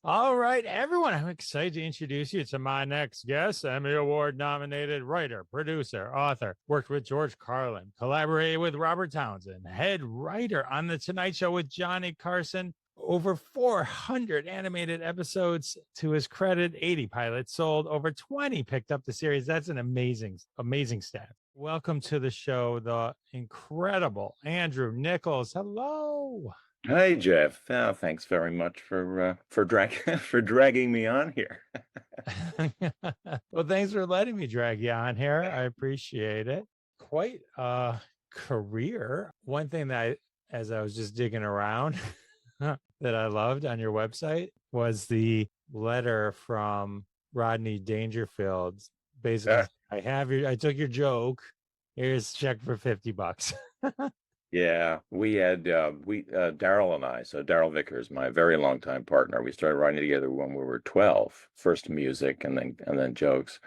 All right, everyone. I'm excited to introduce you to my next guest, Emmy Award nominated writer, producer, author, worked with George Carlin, collaborated with Robert Townsend, head writer on The Tonight Show with Johnny Carson, over 400 animated episodes to his credit, 80 pilots sold, over 20 picked up the series. That's an amazing stat. Welcome to the show, the incredible Andrew Nicholls. Hello. Hey Jeff, thanks very much for drag for dragging me on here. Well, thanks for letting me drag you on here. I appreciate it. Quite a career. One thing as I was just digging around, that I loved on your website was the letter from Rodney Dangerfield. Basically, Uh, I took your joke. Here's a check for $50. yeah, we had Darryl and I, so Darryl Vickers, my very long time partner, we started writing together when we were 12, first music and then jokes.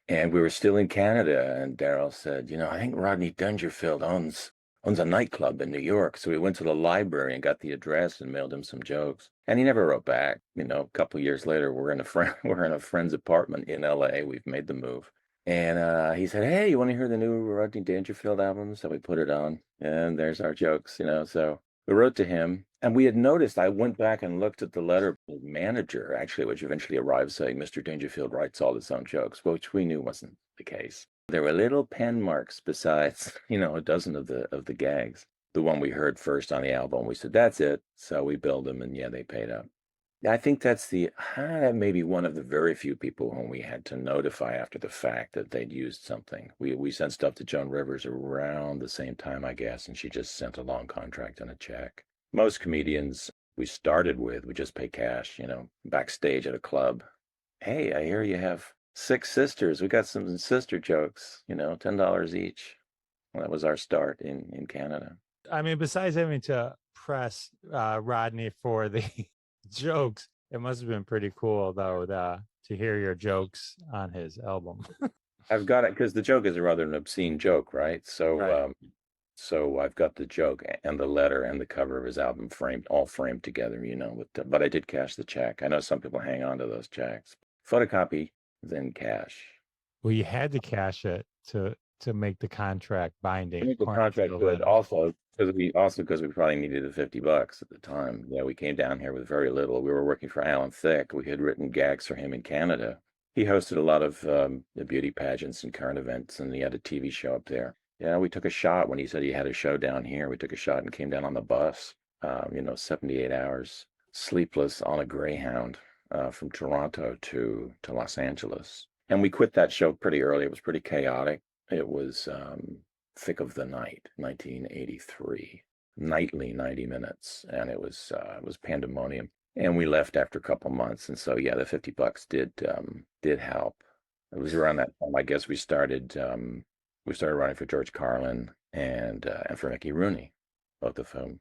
And we were still in Canada, and Darryl said, I think Rodney Dangerfield owns a nightclub in New York. So we went to the library and got the address and mailed him some jokes. And he never wrote back. A couple of years later, we're in a friend's apartment in LA. We've made the move. And he said, "Hey, you want to hear the new Rodney Dangerfield album?" So we put it on, and there's our jokes. So we wrote to him, and we had noticed. I went back and looked at the letter from his manager, actually, which eventually arrived saying Mr. Dangerfield writes all his own jokes, which we knew wasn't the case. There were little pen marks besides, a dozen of the gags. The one we heard first on the album, we said, "That's it." So we billed them, and yeah, they paid up. I think that may be one of the very few people whom we had to notify after the fact that they'd used something. We sent stuff to Joan Rivers around the same time, I guess, and she just sent a long contract and a check. Most comedians we started with, we just pay cash, backstage at a club. "Hey, I hear you have 6 sisters. We got some sister jokes, $10 each." Well, that was our start in Canada. I mean, besides having to press Rodney for the jokes, it must have been pretty cool though to hear your jokes on his album. I've got it because the joke is a rather an obscene joke, right? Right. So I've got the joke and the letter and the cover of his album all framed together, but I did cash the check. I know some people hang on to those checks. Photocopy, then cash. Well, you had to cash it to make the contract I binding think the according to contract the good letter. also because we probably needed the $50 at the time. Yeah, we came down here with very little. We were working for Alan Thicke. We had written gags for him in Canada. He hosted a lot of the beauty pageants and current events, and he had a TV show up there. Yeah, we took a shot when he said he had a show down here. We took a shot and came down on the bus. 78 hours, sleepless on a Greyhound from Toronto to Los Angeles. And we quit that show pretty early. It was pretty chaotic. It was Thick of the Night, 1983, nightly 90 minutes, and it was pandemonium. And we left after a couple months, and so yeah, the $50 did help. It was around that time, I guess, we started running for George Carlin and for Mickey Rooney, both of whom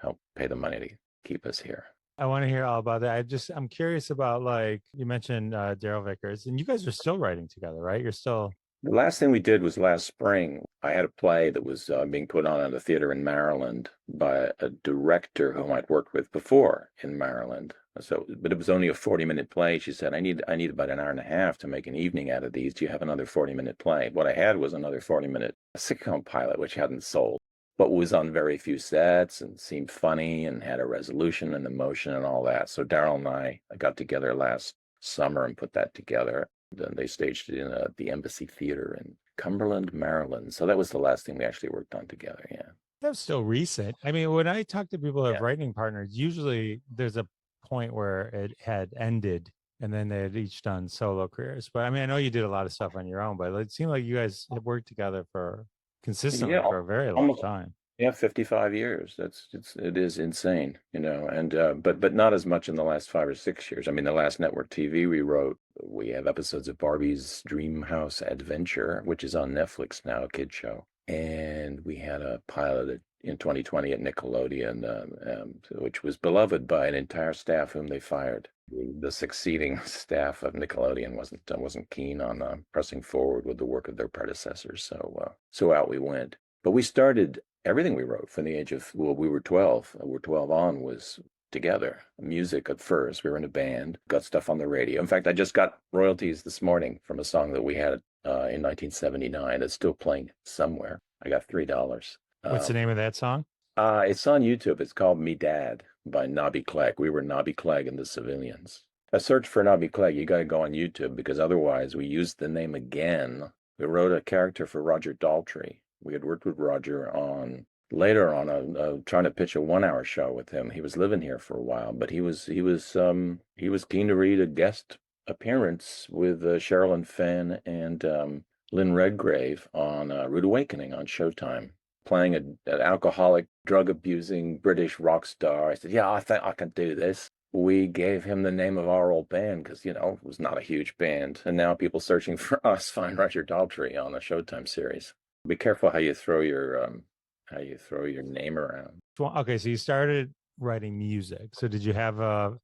helped pay the money to keep us here. I want to hear all about that. I'm curious about, like you mentioned, Darryl Vickers, and you guys are still writing together, right? You're still. The last thing we did was last spring. I had a play that was being put on at a theater in Maryland by a director whom I'd worked with before in Maryland. So, but it was only a 40-minute play. She said, I need about an hour and a half to make an evening out of these. Do you have another 40-minute play?" What I had was another 40-minute sitcom pilot, which hadn't sold, but was on very few sets and seemed funny and had a resolution and emotion and all that. So Darryl and I got together last summer and put that together. Then they staged it in the Embassy Theater in Cumberland, Maryland. So that was the last thing we actually worked on together. Yeah. That was still recent. I mean, when I talk to people who have Yeah. writing partners, usually there's a point where it had ended and then they had each done solo careers. But I mean, I know you did a lot of stuff on your own, but it seemed like you guys have worked together consistently Yeah. for a very long Almost. time. Yeah, 55 years. It is insane, and but not as much in the last 5 or 6 years. I mean, the last network TV we wrote, we have episodes of Barbie's Dreamhouse Adventure, which is on Netflix now, a kid show. And we had a pilot in 2020 at Nickelodeon, which was beloved by an entire staff whom they fired. The succeeding staff of Nickelodeon wasn't keen on pressing forward with the work of their predecessors, so out we went. But we started everything we wrote from the age of, well, we were 12. We're 12 on was together. Music at first. We were in a band, got stuff on the radio. In fact, I just got royalties this morning from a song that we had in 1979 that's still playing somewhere. I got $3. What's the name of that song? It's on YouTube. It's called Me Dad by Nabi Clegg. We were Nabi Clegg and the Civilians. A search for Nabi Clegg, you got to go on YouTube because otherwise we used the name again. We wrote a character for Roger Daltrey. We had worked with Roger on later on trying to pitch a 1-hour show with him. He was living here for a while, but he was keen to read a guest appearance with Sherilyn Fenn and Lynn Redgrave on Rude Awakening on Showtime, playing an alcoholic, drug-abusing British rock star. I said, yeah, I think I can do this. We gave him the name of our old band because, it was not a huge band. And now people searching for us find Roger Daltrey on a Showtime series. Be careful how you throw your name around. Okay, so you started writing music. So did you have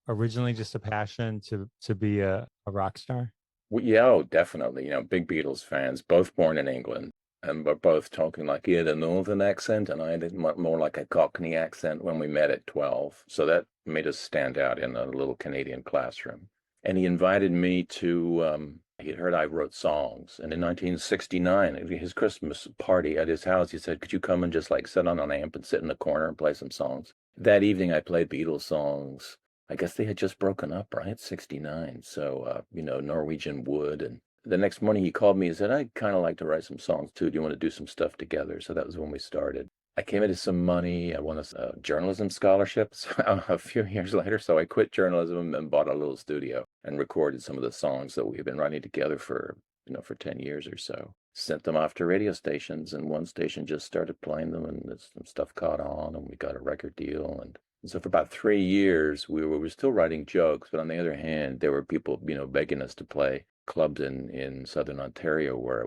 originally just a passion to be a rock star? Yeah, definitely. Big Beatles fans, both born in England. And we're both talking like he had a northern accent, and I did more like a Cockney accent when we met at 12. So that made us stand out in a little Canadian classroom. And he invited me to, he'd heard I wrote songs. And in 1969, at his Christmas party at his house, he said, could you come and just sit on an amp and sit in the corner and play some songs? That evening, I played Beatles songs. I guess they had just broken up, right? 69. So, Norwegian Wood. And the next morning he called me and said, I'd kind of like to write some songs too. Do you want to do some stuff together? So that was when we started. I came into some money. I won a journalism scholarship a few years later. So I quit journalism and bought a little studio and recorded some of the songs that we had been writing together for 10 years or so. Sent them off to radio stations, and one station just started playing them, and some stuff caught on, and we got a record deal. And so for about 3 years, we were still writing jokes, but on the other hand, there were people, begging us to play clubs in southern Ontario where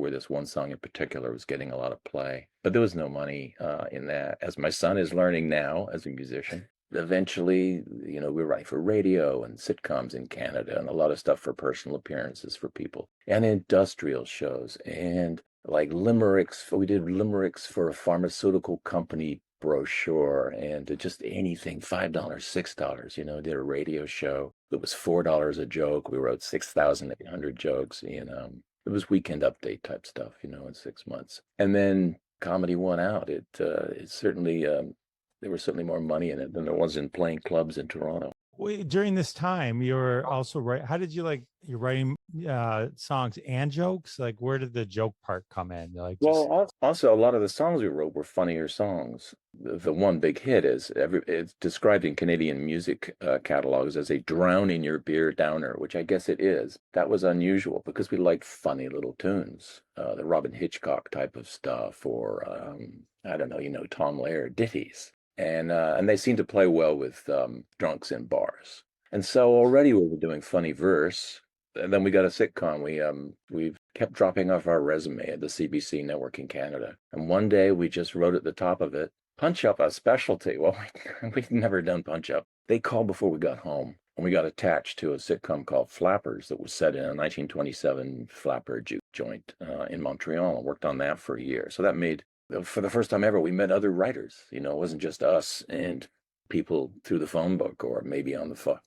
this one song in particular was getting a lot of play. But there was no money in that, as my son is learning now as a musician. Eventually, we were writing for radio and sitcoms in Canada and a lot of stuff for personal appearances for people and industrial shows and like limericks. We did limericks for a pharmaceutical company brochure and just anything, $5, $6, did a radio show. It was $4 a joke. We wrote 6,800 jokes. It was weekend update type stuff, in 6 months. And then comedy won out. It certainly, there was certainly more money in it than there was in playing clubs in Toronto. Wait, during this time, you were also how did you you're writing songs and jokes? Where did the joke part come in? Also a lot of the songs we wrote were funnier songs. The one big hit is it's described in Canadian music catalogs as a drown in your beer downer, which I guess it is. That was unusual because we liked funny little tunes, the Robin Hitchcock type of stuff, or I don't know, Tom Lehrer ditties. And they seem to play well with drunks in bars. And so already we were doing funny verse. And then we got a sitcom. We kept dropping off our resume at the CBC network in Canada. And one day we just wrote at the top of it, Punch Up, a specialty. Well, we'd never done Punch Up. They called before we got home. And we got attached to a sitcom called Flappers that was set in a 1927 flapper juke joint in Montreal, and worked on that for a year. So that made, for the first time ever, we met other writers. It wasn't just us and people through the phone book or maybe on the phone.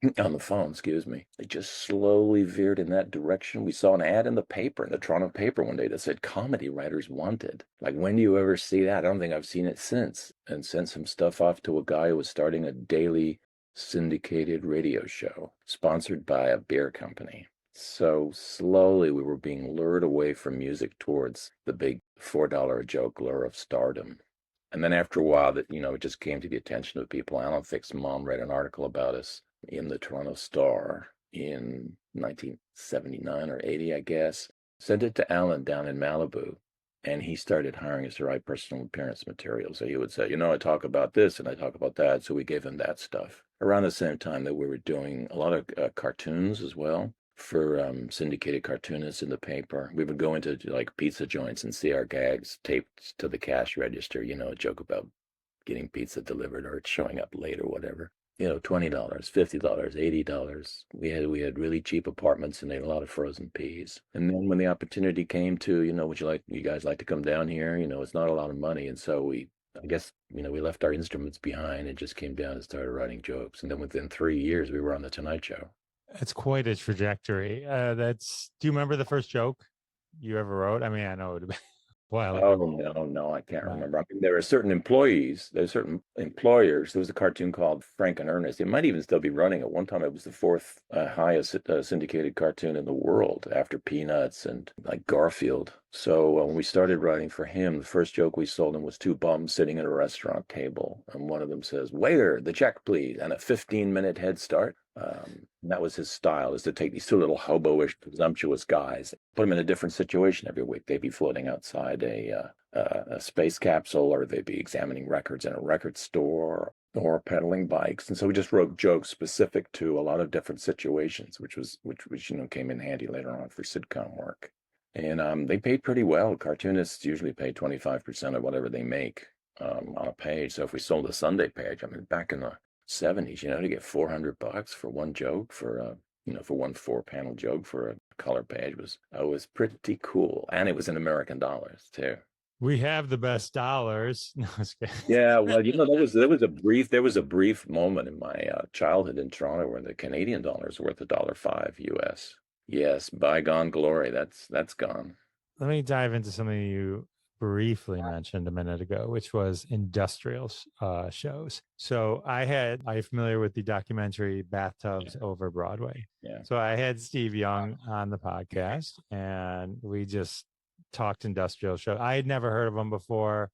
It just slowly veered in that direction. We saw an ad in the paper, in the Toronto paper one day that said comedy writers wanted. When do you ever see that? I don't think I've seen it since. And sent some stuff off to a guy who was starting a daily syndicated radio show sponsored by a beer company. So slowly we were being lured away from music towards the big $4 a joke lure of stardom. And then after a while, it just came to the attention of people. Alan Thicke's mom read an article about us in the Toronto Star in 1979 or 80, I guess. Sent it to Alan down in Malibu, and he started hiring us to write personal appearance material. So he would say, I talk about this and I talk about that. So we gave him that stuff. Around the same time that we were doing a lot of cartoons as well for syndicated cartoonists in the paper. We would go into pizza joints and see our gags taped to the cash register, a joke about getting pizza delivered or it's showing up late or whatever. $20, $50, $80. We had really cheap apartments and ate a lot of frozen peas. And then when the opportunity came to, would you guys like to come down here? It's not a lot of money. And so we I guess, we left our instruments behind and just came down and started writing jokes. And then within 3 years, we were on the Tonight Show. It's quite a trajectory. Do you remember the first joke you ever wrote? I mean, I know it would have been a while Oh, ago. no, I can't Right. remember. I mean, there are certain employees, there's certain employers. There was a cartoon called Frank and Ernest. It might even still be running. At one time, it was the fourth highest syndicated cartoon in the world after Peanuts and like Garfield. So when we started writing for him, the first joke we sold him was two bums sitting at a restaurant table. And one of them says, "Waiter, the check, please," and a 15-minute head start. And that was his style, is to take these two little hobo-ish, presumptuous guys, put them in a different situation every week. They'd be floating outside a space capsule, or they'd be examining records in a record store, or pedaling bikes. And so we just wrote jokes specific to a lot of different situations, which came in handy later on for sitcom work. And they paid pretty well. Cartoonists usually pay 25% of whatever they make on a page. So if we sold a Sunday page, I mean, back in the 70s, to get $400 for one joke, for one 4-panel joke for a color page was pretty cool. And it was in American dollars too. We have the best dollars. No, I was kidding. Yeah, well, there was a brief moment in my childhood in Toronto where the Canadian dollar is worth $1.05 US. Yes, bygone glory. That's gone. Let me dive into something you briefly mentioned a minute ago, which was industrial shows. So are you familiar with the documentary Bathtubs Over Broadway? Yeah. So I had Steve Young on the podcast, and we just talked industrial show. I had never heard of them before.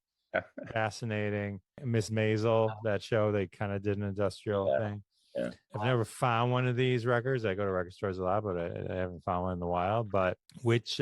Fascinating. Miss Maisel, that show, they kind of did an industrial thing. Yeah. I've never found one of these records. I go to record stores a lot, but I haven't found one in a while. But which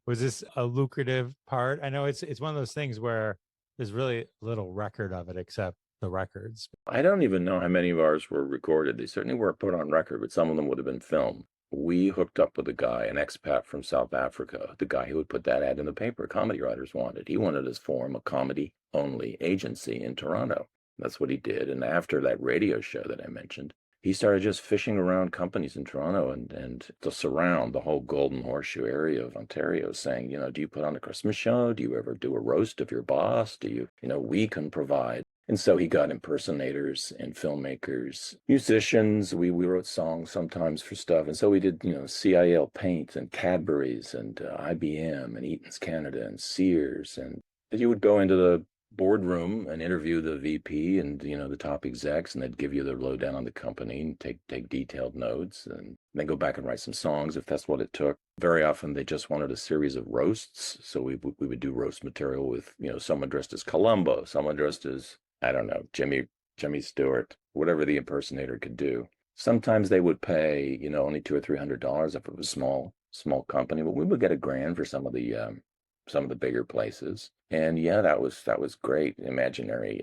was this a lucrative part? I know it's one of those things where there's really little record of it except the records. I don't even know how many of ours were recorded. They certainly were put on record, but some of them would have been filmed. We hooked up with a guy, an expat from South Africa, the guy who would put that ad in the paper. Comedy writers wanted. He wanted us to form a comedy-only agency in Toronto. That's what he did. And after that radio show that I mentioned, he started just fishing around companies in Toronto and to surround the whole Golden Horseshoe area of Ontario, saying, do you put on a Christmas show? Do you ever do a roast of your boss? We can provide. And so he got impersonators and filmmakers, musicians. We wrote songs sometimes for stuff. And so we did, CIL Paint and Cadbury's and IBM and Eaton's Canada and Sears. And you would go into the boardroom and interview the VP and, the top execs, and they'd give you the lowdown on the company and take detailed notes and then go back and write some songs if that's what it took. Very often they just wanted a series of roasts. So we would do roast material with, someone dressed as Columbo, someone dressed as, I don't know, Jimmy Stewart, whatever the impersonator could do. Sometimes they would pay, only $200 or $300 if it was small company, but we would get $1,000 for some of the bigger places. And yeah, that was great. Imaginary,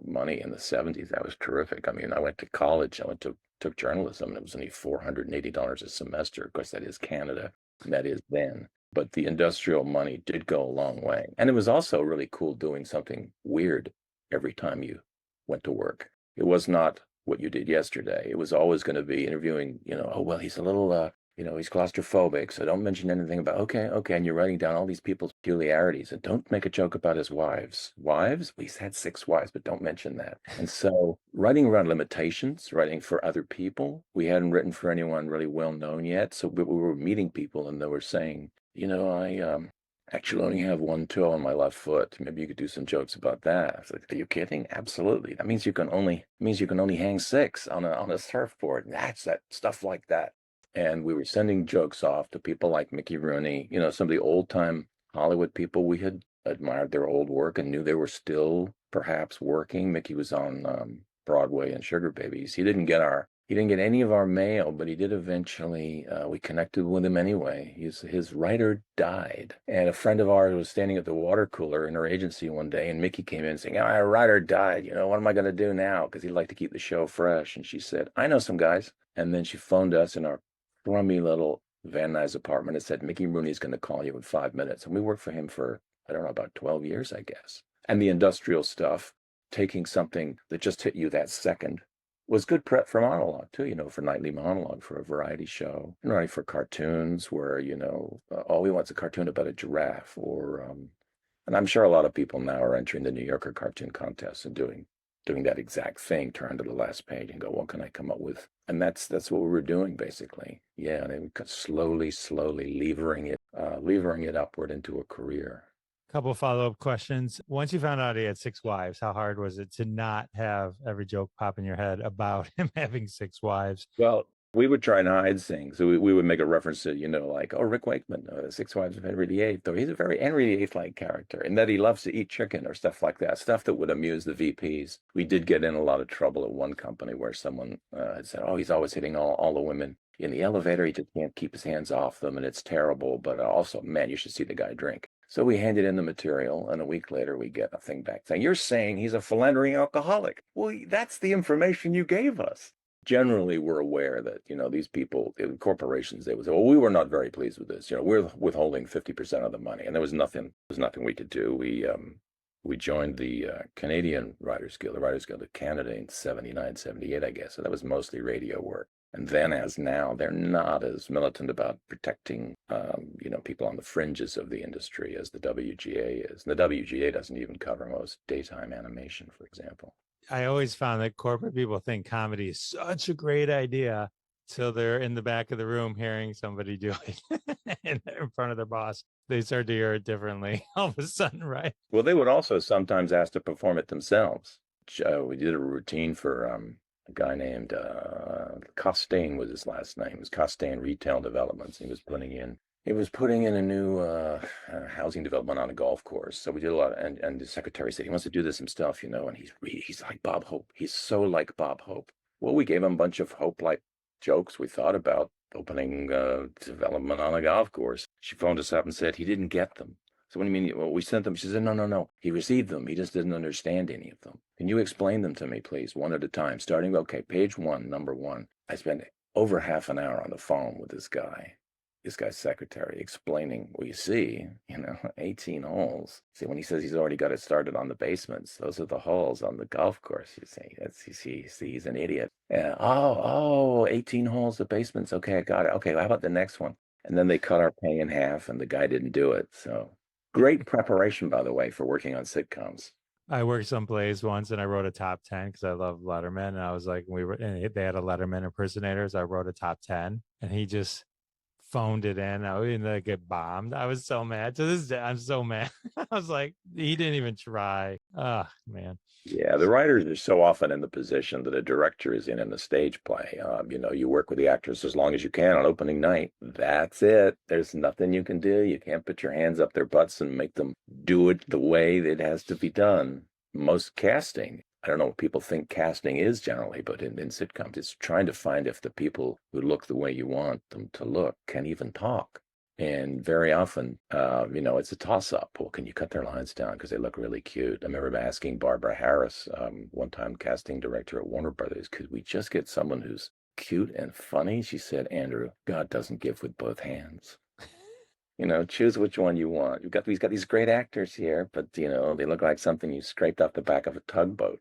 money in the 70s. That was terrific. I mean, I went to college. Took journalism, and it was only $480 a semester. Of course, that is Canada. And that is then. But the industrial money did go a long way. And it was also really cool doing something weird every time you went to work. It was not what you did yesterday. It was always going to be interviewing, oh, well, he's a little, he's claustrophobic, so don't mention anything about, okay, and you're writing down all these people's peculiarities, and don't make a joke about his wives. Wives? Well, he's had 6 wives, but don't mention that. And so writing around limitations, writing for other people. We hadn't written for anyone really well known yet, so we were meeting people, and they were saying, I actually only have one toe on my left foot. Maybe you could do some jokes about that. I was like, are you kidding? Absolutely. That means you can only hang 6 on a surfboard. That's that stuff like that. And we were sending jokes off to people like Mickey Rooney, some of the old-time Hollywood people. We had admired their old work and knew they were still perhaps working. Mickey was on Broadway and Sugar Babies. He didn't get any of our mail, but he did eventually. We connected with him anyway. His writer died. And a friend of ours was standing at the water cooler in her agency one day, and Mickey came in saying, our writer died. What am I going to do now? Because he'd like to keep the show fresh. And she said, I know some guys. And then she phoned us in our crummy little Van Nuys apartment. It said, Mickey Rooney's going to call you in 5 minutes. And we worked for him for, I don't know, about 12 years, I guess. And the industrial stuff, taking something that just hit you that second, was good prep for monologue too, for nightly monologue for a variety show, and writing for cartoons where, all we want is a cartoon about a giraffe, or And I'm sure a lot of people now are entering the New Yorker cartoon contest and doing that exact thing, turn to the last page and go, what can I come up with? And that's what we were doing basically. Yeah, and then slowly levering it upward into a career. Couple follow-up questions. Once you found out he had 6 wives, how hard was it to not have every joke pop in your head about him having 6 wives? Well, we would try and hide things. So we would make a reference to, like, oh, Rick Wakeman, Six Wives of Henry VIII, though he's a very Henry VIII-like character, and that he loves to eat chicken or stuff like that, stuff that would amuse the VPs. We did get in a lot of trouble at one company where someone had said, oh, he's always hitting all the women in the elevator. He just can't keep his hands off them, and it's terrible. But also, man, you should see the guy drink. So we handed in the material, and a week later we get a thing back saying, you're saying he's a philandering alcoholic. Well, that's the information you gave us. Generally, we're aware that, these people, corporations, they would say, well, we were not very pleased with this. We're withholding 50% of the money. And there was nothing we could do. We joined the Canadian Writers Guild, the Writers Guild of Canada in 79, 78, I guess. So that was mostly radio work. And then as now, they're not as militant about protecting, people on the fringes of the industry as the WGA is. And the WGA doesn't even cover most daytime animation, for example. I always found that corporate people think comedy is such a great idea till they're in the back of the room hearing somebody do it in front of their boss. They start to hear it differently all of a sudden, right? Well, they would also sometimes ask to perform it themselves. We did a routine for a guy named Costain was his last name. It was Costain Retail Developments. He was putting in a new housing development on a golf course. So we did a lot, and the secretary said he wants to do this himself, and he's like Bob Hope. He's so like Bob Hope. Well, we gave him a bunch of Hope-like jokes we thought about opening development on a golf course. She phoned us up and said he didn't get them. So what do you mean? Well, we sent them. She said, no. He received them. He just didn't understand any of them. Can you explain them to me, please, one at a time? Starting, okay, page 1, number 1. I spent over half an hour on the phone with this guy's secretary, explaining, well, you see, 18 holes. See, when he says he's already got it started on the basements, those are the holes on the golf course. You see, he's an idiot. 18 holes, the basements. Okay, I got it. Okay, how about the next one? And then they cut our pay in half, and the guy didn't do it. So great preparation, by the way, for working on sitcoms. I worked someplace once and I wrote a top 10 because I love Letterman. And I was like, they had a Letterman impersonator. So I wrote a top 10 and he just phoned it in. I didn't like get bombed. I was so mad. To this day, I'm so mad. I was like, he didn't even try. Oh, man. Yeah, the writers are so often in the position that a director is in a stage play. You work with the actors as long as you can on opening night. That's it. There's nothing you can do. You can't put your hands up their butts and make them do it the way it has to be done. Most casting, I don't know what people think casting is generally, but in sitcoms, it's trying to find if the people who look the way you want them to look can even talk. And very often, it's a toss-up. Well, can you cut their lines down because they look really cute? I remember asking Barbara Harris, one time casting director at Warner Brothers, could we just get someone who's cute and funny? She said, Andrew, God doesn't give with both hands. Choose which one you want. We've got these great actors here, but, they look like something you scraped off the back of a tugboat.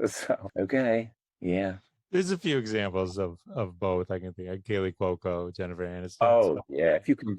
So, okay, yeah. There's a few examples of both. I can think of Kaylee Cuoco, Jennifer Aniston. Oh, yeah. If you can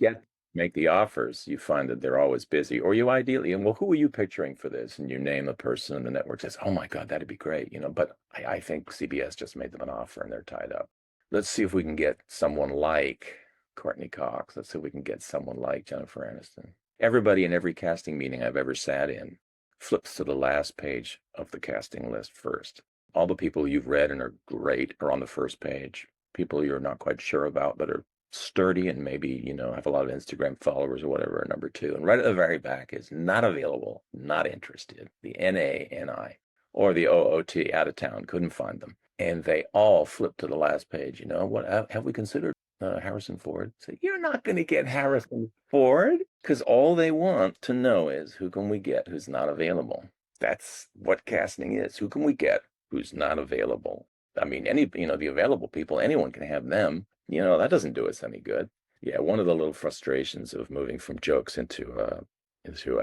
make the offers, you find that they're always busy. Or you ideally, and well, who are you picturing for this? And you name the person, and the network says, oh my God, that'd be great. But I think CBS just made them an offer and they're tied up. Let's see if we can get someone like Courtney Cox. Let's see if we can get someone like Jennifer Aniston. Everybody in every casting meeting I've ever sat in flips to the last page of the casting list first. All the people you've read and are great are on the first page. People you're not quite sure about but are sturdy and maybe, have a lot of Instagram followers or whatever are number 2. And right at the very back is not available, not interested, the NANI, or the OOT, out of town, couldn't find them. And they all flip to the last page. What have we considered Harrison Ford? So you're not going to get Harrison Ford because all they want to know is who can we get who's not available. That's what casting is. Who can we get who's not available? I mean, the available people, anyone can have them. That doesn't do us any good. Yeah, one of the little frustrations of moving from jokes into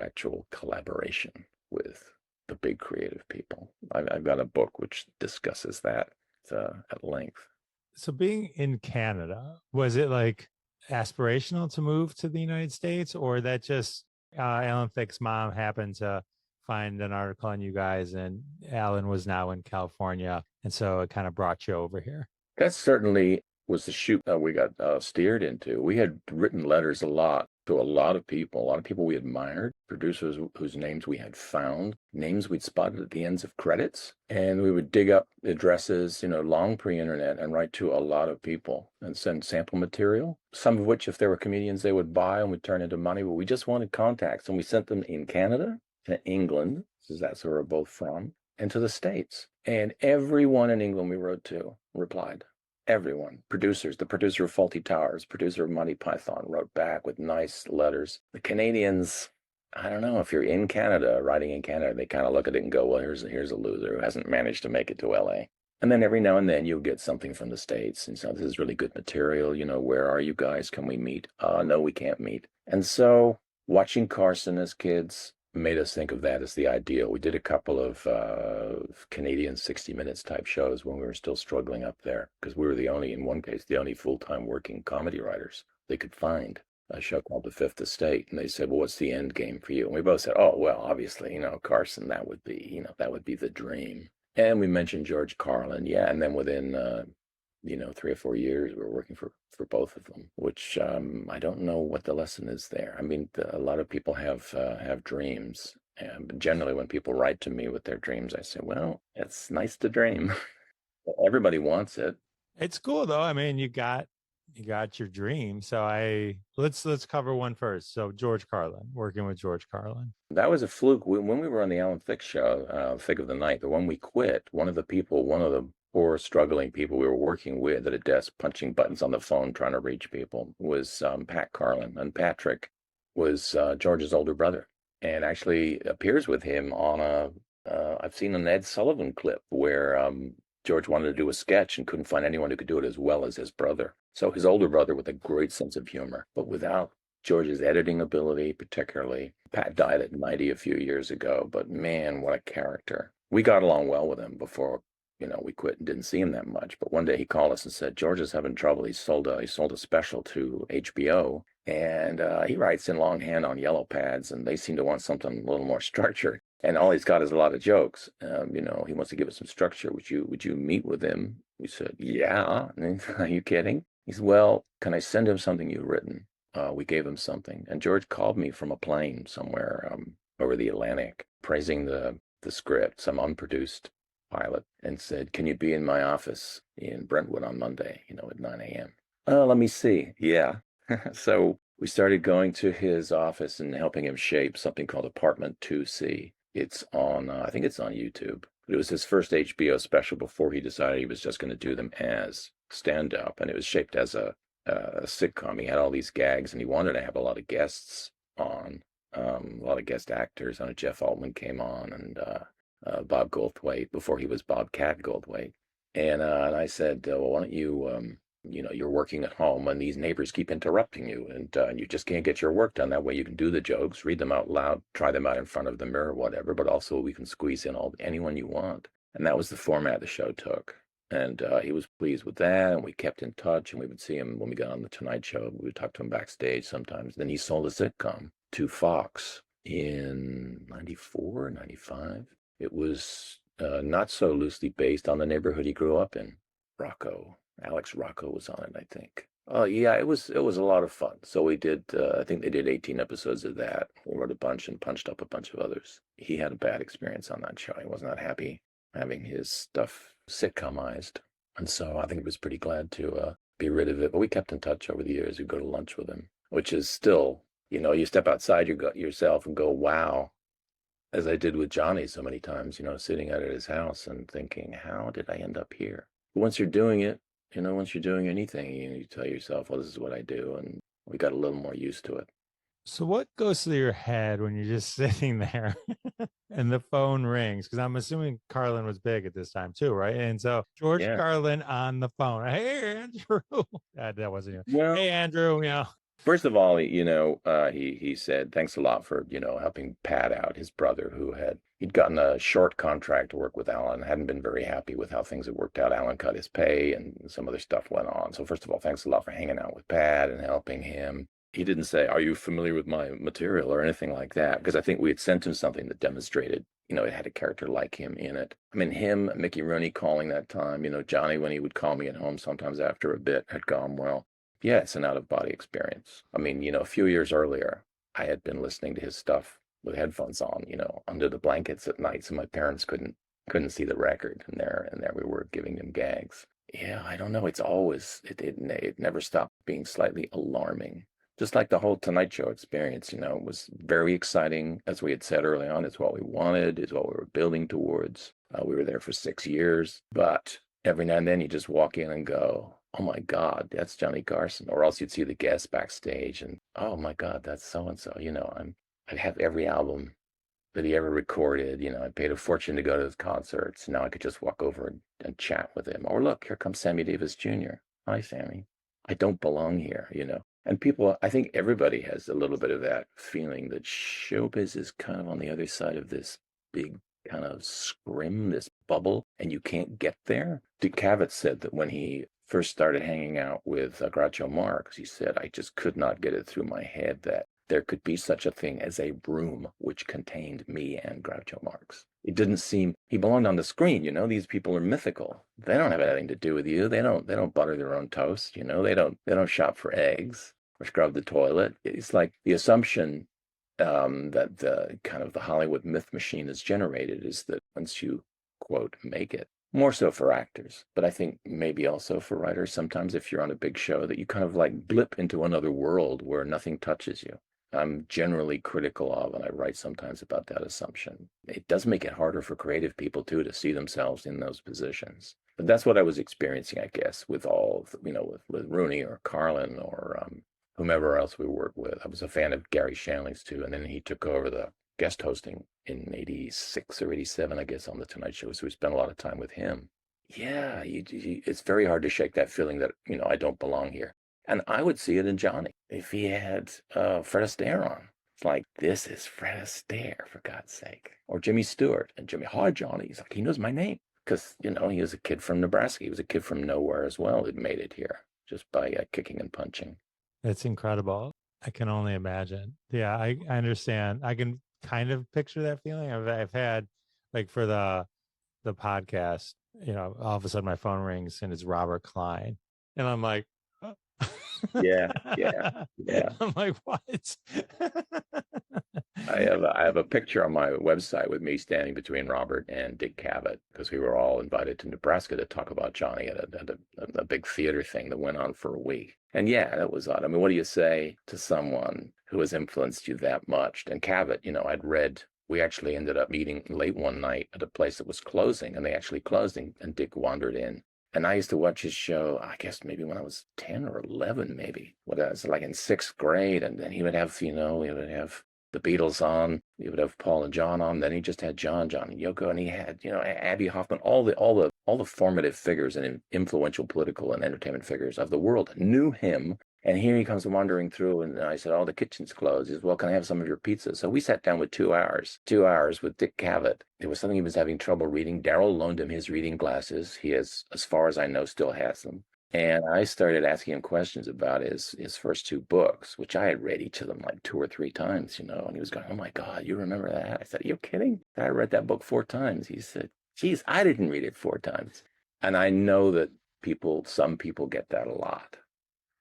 actual collaboration with the big creative people. I've got a book which discusses that at length. So being in Canada, was it like aspirational to move to the United States, or that just Alan Thicke's mom happened to find an article on you guys, and Alan was now in California. And so it kind of brought you over here. That certainly was the chute we got steered into. We had written letters a lot to a lot of people we admired, producers whose names we had found, names we'd spotted at the ends of credits. And we would dig up addresses, long pre-internet and write to a lot of people and send sample material, some of which, if they were comedians, they would buy and would turn into money. But we just wanted contacts. And we sent them in Canada, to England, because that's where we're both from, and to the States. And everyone in England we wrote to replied. Everyone. Producers, the producer of Faulty Towers, producer of Monty Python, wrote back with nice letters. The Canadians, I don't know, if you're in Canada, writing in Canada, they kind of look at it and go, well, here's a loser who hasn't managed to make it to LA. And then every now and then you'll get something from the States. And so this is really good material. Where are you guys? Can we meet? No, we can't meet. And so watching Carson as kids made us think of that as the ideal. We did a couple of Canadian 60 Minutes type shows when we were still struggling up there, because we were in one case, the only full-time working comedy writers they could find. A show called The Fifth Estate, and they said, well, what's the end game for you? And we both said, oh, well, obviously, Carson, that would be the dream. And we mentioned George Carlin, yeah, and then within 3 or 4 years, we were working for both of them, which I don't know what the lesson is there. I mean, a lot of people have dreams. And generally, when people write to me with their dreams, I say, well, it's nice to dream. Everybody wants it. It's cool though. I mean, you got your dream. So let's cover one first. So George Carlin, working with George Carlin. That was a fluke. When we were on the Alan Thicke show, Thicke of the Night, the one we quit, one of the poor struggling people we were working with at a desk punching buttons on the phone trying to reach people was Pat Carlin. And Patrick was George's older brother and actually appears with him on I've seen an Ed Sullivan clip where George wanted to do a sketch and couldn't find anyone who could do it as well as his brother. So his older brother with a great sense of humor, but without George's editing ability, particularly. Pat died at 90 a few years ago, but man, what a character. We got along well with him before we quit and didn't see him that much. But one day he called us and said, George is having trouble. He sold a special to HBO, and he writes in longhand on yellow pads, and they seem to want something a little more structured. And all he's got is a lot of jokes. He wants to give us some structure. Would you meet with him? We said, yeah. Are you kidding? He said, well, can I send him something you've written? We gave him something. And George called me from a plane somewhere over the Atlantic, praising the script, some unproduced pilot, and said, can you be in my office in Brentwood on Monday, at 9 a.m.? Let me see. Yeah. So we started going to his office and helping him shape something called Apartment 2C. It's on, I think it's on YouTube. But it was his first HBO special before he decided he was just going to do them as stand-up. And it was shaped as a sitcom. He had all these gags, and he wanted to have a lot of guests on, a lot of guest actors. I know Jeff Altman came on, and Bob Goldthwait before he was Bobcat Goldthwait. And I said, well, why don't you, you're working at home and these neighbors keep interrupting you, and you just can't get your work done. That way you can do the jokes, read them out loud, try them out in front of the mirror, whatever, but also we can squeeze in anyone you want. And that was the format the show took. And he was pleased with that, and we kept in touch, and we would see him when we got on the Tonight Show. We would talk to him backstage sometimes. Then he sold a sitcom to Fox in 94, 95. It was not so loosely based on the neighborhood he grew up in. Alex Rocco was on it, I think. Oh, yeah, it was a lot of fun. So we did, I think they did 18 episodes of that. We wrote a bunch and punched up a bunch of others. He had a bad experience on that show. He was not happy having his stuff sitcomized. And so I think he was pretty glad to be rid of it. But we kept in touch over the years. We'd go to lunch with him, which is still, you step outside yourself and go, wow. As I did with Johnny so many times, sitting out at his house and thinking, how did I end up here? But once you're doing it, once you're doing anything, you tell yourself, well, this is what I do. And we got a little more used to it. So what goes through your head when you're just sitting there and the phone rings? Because I'm assuming Carlin was big at this time too, right? And so George Carlin on the phone. Hey, Andrew. That wasn't you. Well, hey, Andrew, First of all, he said, thanks a lot for, helping Pat out, his brother, he'd gotten a short contract to work with Alan, hadn't been very happy with how things had worked out. Alan cut his pay and some other stuff went on. So first of all, thanks a lot for hanging out with Pat and helping him. He didn't say, "Are you familiar with my material?" or anything like that, because I think we had sent him something that demonstrated, it had a character like him in it. I mean, him, Mickey Rooney calling that time, Johnny, when he would call me at home sometimes after a bit had gone well. Yeah, it's an out-of-body experience. I mean, a few years earlier, I had been listening to his stuff with headphones on, under the blankets at night, so my parents couldn't see the record, and there we were giving them gags. Yeah, I don't know. It's always it never stopped being slightly alarming. Just like the whole Tonight Show experience, it was very exciting. As we had said early on, it's what we wanted, it's what we were building towards. We were there for 6 years, but every now and then you just walk in and go, "Oh my God, that's Johnny Carson," or else you'd see the guests backstage, and "Oh my God, that's so and so." I'd have every album that he ever recorded. I paid a fortune to go to his concerts. Now I could just walk over and chat with him. Or look, here comes Sammy Davis Jr. Hi, Sammy. I don't belong here. And people, I think everybody has a little bit of that feeling that showbiz is kind of on the other side of this big kind of scrim, this bubble, and you can't get there. Dick Cavett said that when he first started hanging out with Groucho Marx, he said, "I just could not get it through my head that there could be such a thing as a room which contained me and Groucho Marx. It didn't seem he belonged on the screen. These people are mythical. They don't have anything to do with you. They don't butter their own toast. They don't shop for eggs or scrub the toilet. It's like the assumption that the kind of the Hollywood myth machine is generated is that once you quote make it, more so for actors, but I think maybe also for writers, sometimes if you're on a big show, that you kind of like blip into another world where nothing touches you. I'm generally critical of, and I write sometimes about that assumption. It does make it harder for creative people too to see themselves in those positions. But that's what I was experiencing, I guess, with all, with Rooney or Carlin or whomever else we worked with. I was a fan of Gary Shandling's too, and then he took over the guest hosting in 86 or 87, I guess, on The Tonight Show. So we spent a lot of time with him. Yeah, it's very hard to shake that feeling that, I don't belong here. And I would see it in Johnny if he had Fred Astaire on. It's like, this is Fred Astaire, for God's sake. Or Jimmy Stewart. And Jimmy, "Hi, Johnny." He's like, he knows my name. Because, he was a kid from Nebraska. He was a kid from nowhere as well who'd made it here just by kicking and punching. It's incredible. I can only imagine. Yeah, I understand. I can kind of picture that feeling. I've had, like, for the podcast, all of a sudden my phone rings and it's Robert Klein. And I'm like, Yeah. I'm like, what? I have a picture on my website with me standing between Robert and Dick Cavett because we were all invited to Nebraska to talk about Johnny at a big theater thing that went on for a week. And yeah, that was odd. I mean, what do you say to someone who has influenced you that much? And Cavett, I'd read, we actually ended up meeting late one night at a place that was closing, and they actually closed, and Dick wandered in. And I used to watch his show, I guess maybe when I was 10 or 11, maybe. When I was like in 6th grade, and then he would have, he would have the Beatles on, he would have Paul and John on, then he just had John and Yoko, and he had, Abby Hoffman, all the formative figures and influential political and entertainment figures of the world knew him. And here he comes wandering through, and I said, "Oh, the kitchen's closed." He said, "Well, can I have some of your pizza?" So we sat down with 2 hours with Dick Cavett. It was something he was having trouble reading. Darryl loaned him his reading glasses. He has, as far as I know, still has them. And I started asking him questions about his first 2 books, which I had read each of them like 2 or 3 times, and he was going, "Oh my God, you remember that?" I said, "Are you kidding? I read that book 4 times. He said, "Geez, I didn't read it 4 times. And I know that some people get that a lot.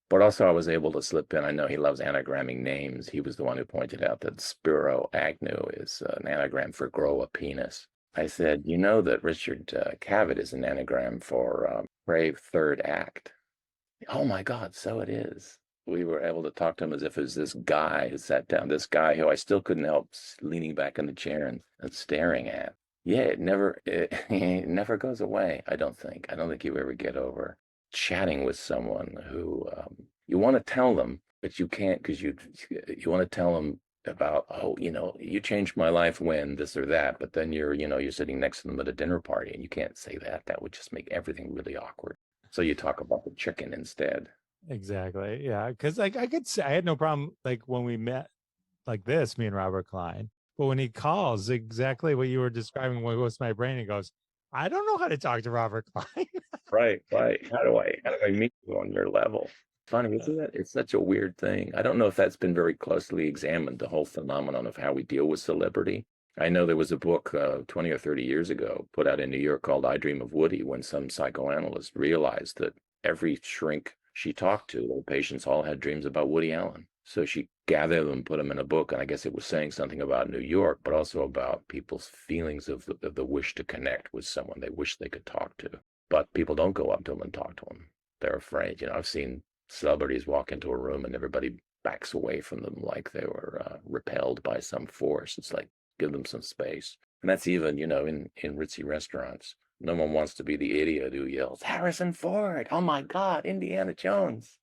But also I was able to slip in. I know he loves anagramming names. He was the one who pointed out that Spiro Agnew is an anagram for grow a penis. I said, "You know that Richard Cavett is an anagram for brave third act." "Oh my God, so it is." We were able to talk to him as if it was this guy who sat down, this guy who I still couldn't help leaning back in the chair and staring at. Yeah, it never goes away, I don't think. I don't think you ever get over chatting with someone who you want to tell them, but you can't because you want to tell them about, "Oh, you changed my life when this or that," but then you're sitting next to them at a dinner party and you can't say that. That would just make everything really awkward. So you talk about the chicken instead. Exactly. Yeah. Because like I could say I had no problem like when we met like this, me and Robert Klein. But when he calls, exactly what you were describing what goes to my brain, he goes, "I don't know how to talk to Robert Klein." Right. How do I meet you on your level? funny, isn't it? It's such a weird thing. I don't know if that's been very closely examined, the whole phenomenon of how we deal with celebrity. I know there was a book 20 or 30 years ago put out in New York called I Dream of Woody, when some psychoanalyst realized that every shrink she talked to, the patients all had dreams about Woody Allen. So she gathered them, put them in a book, and I guess it was saying something about New York, but also about people's feelings of the wish to connect with someone they wish they could talk to. But people don't go up to them and talk to them. They're afraid. I've seen celebrities walk into a room and everybody backs away from them like they were repelled by some force. It's like, give them some space. And that's even, in ritzy restaurants. No one wants to be the idiot who yells, Harrison Ford, oh my God, Indiana Jones.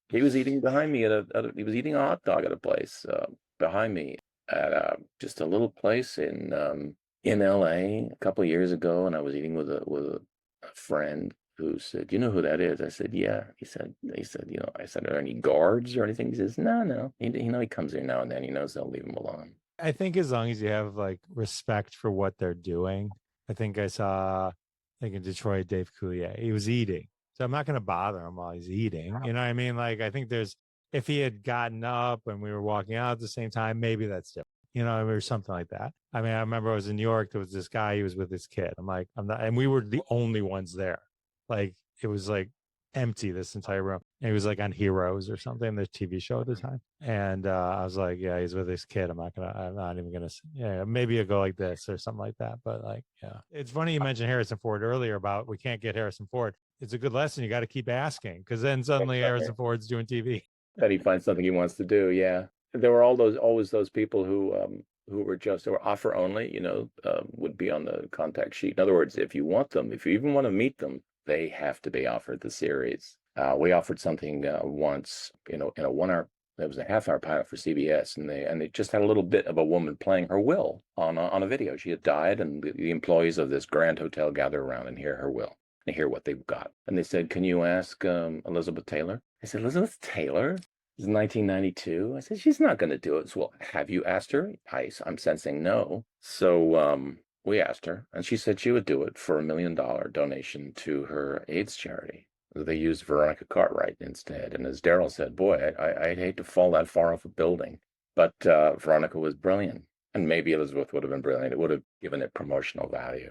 He was eating behind me he was eating a hot dog at a place behind me at just a little place in LA a couple of years ago. And I was eating with a friend who said, you know who that is? I said, yeah. He said, I said, are there any guards or anything? He says, no. He comes here now and then. He knows they'll leave him alone. I think as long as you have like respect for what they're doing. I think I saw, in Detroit, Dave Coulier, he was eating. So I'm not going to bother him while he's eating. You know what I mean? Like, I think if he had gotten up and we were walking out at the same time, maybe that's different, or something like that. I mean, I remember I was in New York. There was this guy, he was with his kid. I'm like, I'm not, and we were the only ones there. Like, it was like empty, this entire room. And he was like on Heroes or something, the TV show at the time. And I was like, yeah, he's with his kid. I'm not even gonna, maybe I'll go like this or something like that. But like, yeah, it's funny you mentioned Harrison Ford earlier about we can't get Harrison Ford. It's a good lesson. You got to keep asking, because then suddenly Harrison Ford's doing TV. That he finds something he wants to do. Yeah, there were always those people who were offer only. Would be on the contact sheet. In other words, if you want them, if you even want to meet them, they have to be offered the series. We offered something once, in a 1 hour. It was a half-hour pilot for CBS, and they just had a little bit of a woman playing her will on a video. She had died, and the employees of this grand hotel gather around and hear her will. They hear what they've got, and they said, "Can you ask Elizabeth Taylor?" I said, "Elizabeth Taylor? It's 1992." I said, "She's not going to do it." So, well, have you asked her? I'm sensing no. So we asked her, and she said she would do it for $1 million donation to her AIDS charity. They used Veronica Cartwright instead. And as Darryl said, boy, I'd hate to fall that far off a building. But Veronica was brilliant. And maybe Elizabeth would have been brilliant. It would have given it promotional value.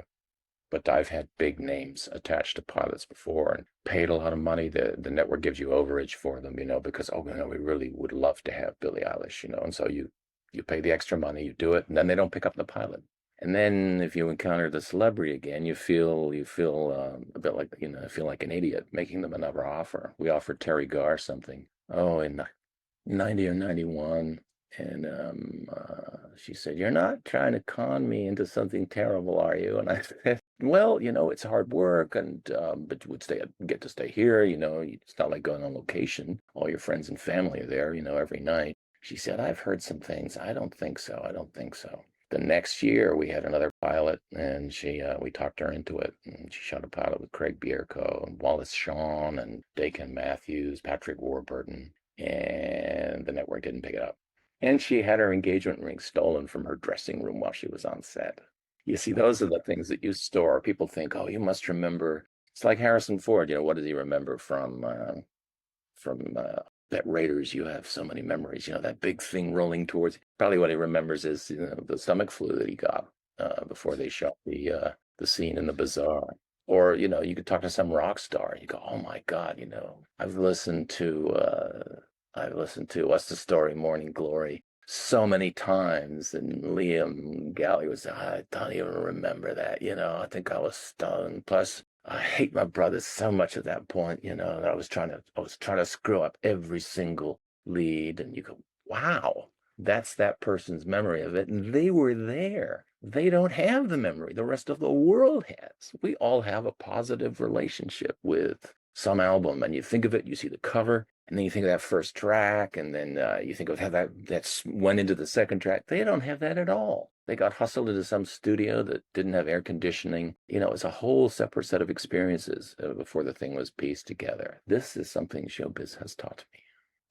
But I've had big names attached to pilots before and paid a lot of money. The network gives you overage for them, because, we really would love to have Billie Eilish, and so you pay the extra money, you do it, and then they don't pick up the pilot. And then if you encounter the celebrity again, you feel a bit like, I feel like an idiot making them another offer. We offered Terry Garr something, in 90 or 91. And she said, "You're not trying to con me into something terrible, are you?" And I said, "Well, it's hard work, and but you would get to stay here. It's not like going on location. All your friends and family are there, every night." She said, "I've heard some things. I don't think so. I don't think so." The next year, we had another pilot, and we talked her into it. And she shot a pilot with Craig Bierko and Wallace Shawn and Dakin Matthews, Patrick Warburton, and the network didn't pick it up. And she had her engagement ring stolen from her dressing room while she was on set. You see, those are the things that you store. People think, oh, you must remember. It's like Harrison Ford. What does he remember from that Raiders? You have so many memories. That big thing rolling towards. Probably what he remembers is the stomach flu that he got before they shot the scene in the bazaar. Or you could talk to some rock star and you go, oh my God, I've listened to What's the Story, Morning Glory, so many times. And Liam Gallagher was, I don't even remember that. I think I was stoned. Plus, I hate my brother so much at that point, that I was trying to screw up every single lead. And you go, wow, that's that person's memory of it. And they were there. They don't have the memory the rest of the world has. We all have a positive relationship with some album, and you think of it, you see the cover, and then you think of that first track, and then you think of how that went into the second track. They don't have that at all. They got hustled into some studio that didn't have air conditioning. It's a whole separate set of experiences before the thing was pieced together. This is something showbiz has taught me.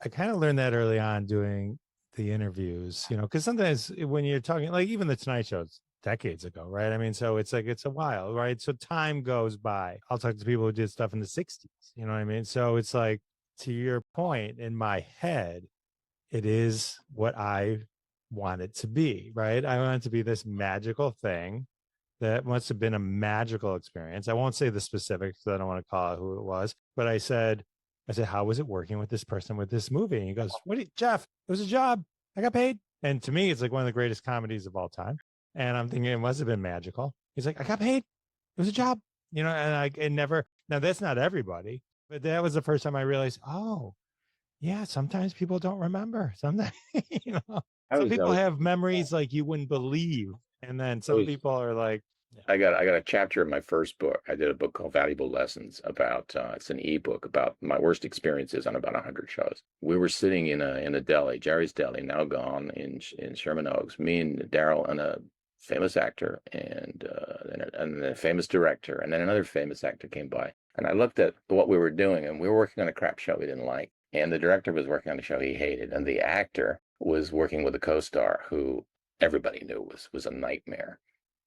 I kind of learned that early on doing the interviews, because sometimes when you're talking, like even the Tonight Show's decades ago, right? I mean, so it's like, it's a while, right? So time goes by. I'll talk to people who did stuff in the 60s, you know what I mean? So it's like, to your point, in my head, it is what I want it to be, right? I want it to be this magical thing that must have been a magical experience. I won't say the specifics because I don't want to call it who it was, but I said, how was it working with this person with this movie? And he goes, Jeff, it was a job. I got paid. And to me, it's like one of the greatest comedies of all time. And I'm thinking it must have been magical. He's like, I got paid. It was a job, and it never, now that's not everybody, but that was the first time I realized, oh, yeah, sometimes people don't remember. Sometimes, I some was, I people was, have memories like you wouldn't believe. And then I some was people are like, I got a chapter in my first book. I did a book called Valuable Lessons about it's an ebook about my worst experiences on about 100 shows. We were sitting in a deli, Jerry's Deli, now gone in Sherman Oaks. Me and Darryl and a famous actor and a famous director, and then another famous actor came by. And I looked at what we were doing, and we were working on a crap show we didn't like, and the director was working on a show he hated, and the actor was working with a co-star who everybody knew was a nightmare.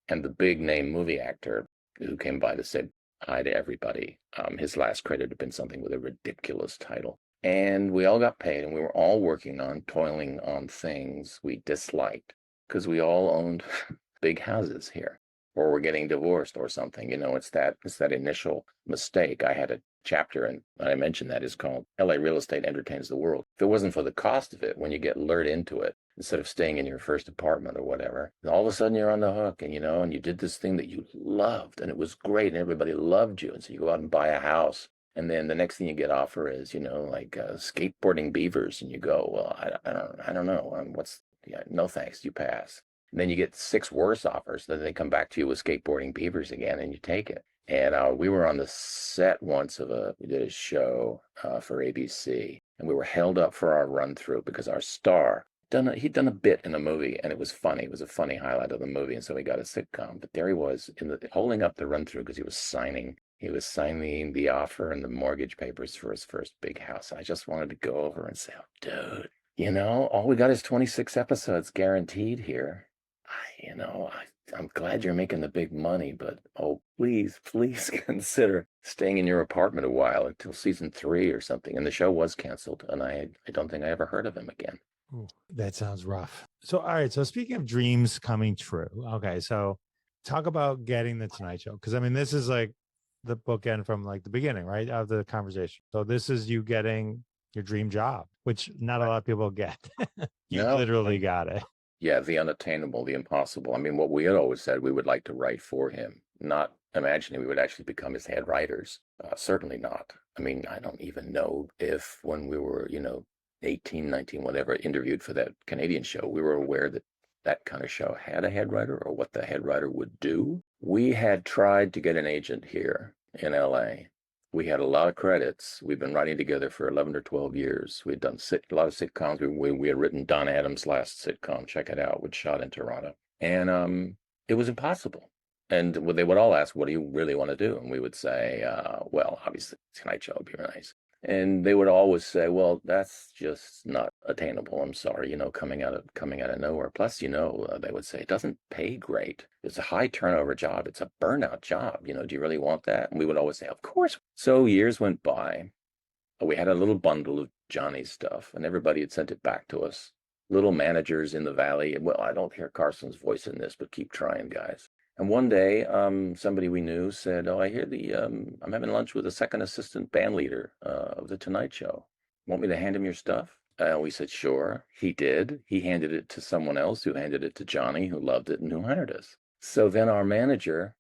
And the big name movie actor who came by to say hi to everybody, his last credit had been something with a ridiculous title. And we all got paid, and we were all toiling on things we disliked because we all owned big houses here, or were getting divorced or something. It's that initial mistake. I had a chapter, and I mentioned that, is called LA Real Estate Entertains the World. If it wasn't for the cost of it, when you get lured into it, instead of staying in your first apartment or whatever, all of a sudden you're on the hook, and you did this thing that you loved, and it was great, and everybody loved you, and so you go out and buy a house, and then the next thing you get offer is, skateboarding beavers, and you go, well, I don't know, no thanks, you pass. And then you get 6 worse offers, then they come back to you with skateboarding beavers again, and you take it. And we were on the set once we did a show for ABC, and we were held up for our run through because our star he'd done a bit in a movie, and it was funny. It was a funny highlight of the movie, and so he got a sitcom. But there he was holding up the run through because he was signing the offer and the mortgage papers for his first big house. I just wanted to go over and say, oh, dude, all we got is 26 episodes guaranteed here. I'm glad you're making the big money, but please consider staying in your apartment a while until season 3 or something. And the show was canceled, and I don't think I ever heard of him again. Ooh, that sounds rough. So, all right. So speaking of dreams coming true. Okay. So talk about getting the Tonight Show. Cause this is like the bookend from like the beginning, right? Of the conversation. So this is you getting your dream job, which not a lot of people get. You literally got it. Yeah. The unattainable, the impossible. What we had always said, we would like to write for him, not imagining we would actually become his head writers. Certainly not. I don't even know if when we were, 18, 19, whatever, interviewed for that Canadian show, we were aware that that kind of show had a head writer or what the head writer would do. We had tried to get an agent here in LA. We had a lot of credits. We've been writing together for 11 or 12 years. We'd done a lot of sitcoms. We had written Don Adams' last sitcom, check it out, which shot in Toronto. And it was impossible. And they would all ask, what do you really want to do? And we would say, well, obviously, Tonight Show would be nice. And they would always say, well, that's just not attainable. I'm sorry, coming out of nowhere. Plus, they would say, it doesn't pay great. It's a high turnover job. It's a burnout job. Do you really want that? And we would always say, of course. So years went by. We had a little bundle of Johnny's stuff, and everybody had sent it back to us. Little managers in the Valley. Well, I don't hear Carson's voice in this, but keep trying, guys. And one day, somebody we knew said, I hear I'm having lunch with the second assistant band leader of The Tonight Show. Want me to hand him your stuff? We said, sure. He did. He handed it to someone else who handed it to Johnny, who loved it and who hired us. So then our manager,